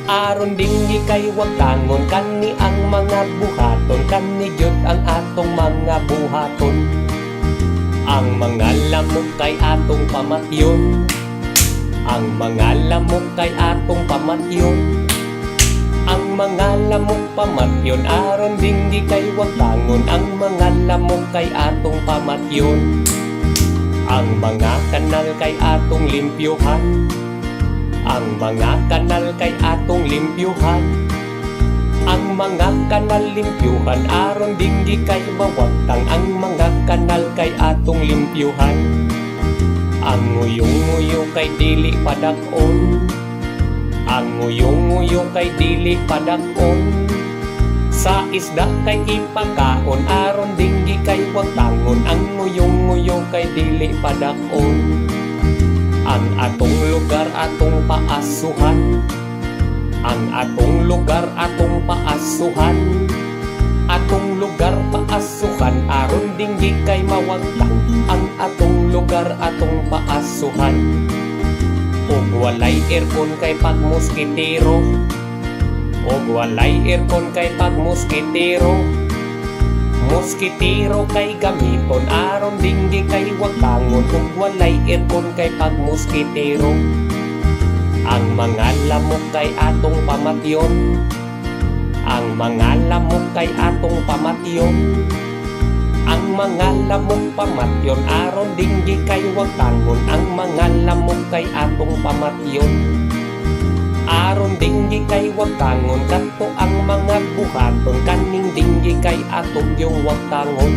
Aron dingi kay wagtangon kani ang mga buhaton, kani jud ang atong mga buhaton. Ang mga lamok kay atong pamatyon, ang mga lamok kay atong pamatyon. Ang mga lamok pamatyon, aron dingi kay wagtangon, ang mga lamok kay atong pamatyon. Ang mga kanal kay atong limpyuhan, ang mga kanal kay atong limpyuhan. Ang mga kanal limpyuhan, aron dingi kay mawagtang, ang mga kanal kay atong limpyuhan. Ang nguyong-nguyo kay dili padak-on, ang nguyong-nguyo kay dili padak-on. Sa isda kay ipakaon, aron dingi kay wagtangon, ang nguyong-nguyo kay dili padak-on. Ang atong lugar atong paasuhan, ang atong lugar atong paasuhan. Atong lugar paasuhan, aron dingi kay mawagtang, ang atong lugar atong paasuhan. Og walay aircon kay pagmoskitero, og walay aircon kay pagmoskitero. Moskitero kay gamiton, aron dingi kay wagtangon, ug walay aircon kay pagmoskitero. Ang mga lamok kay atong pamatyon, ang mga lamok kay atong pamatyon. Ang mga lamok pamatyon, aron dingi kay wagtangon, ang mga lamok kay atong pamatyon. Aron dingi kay wagtangon, kadto ang mga buhaton, kaning dingi kay atong yung wagtangon.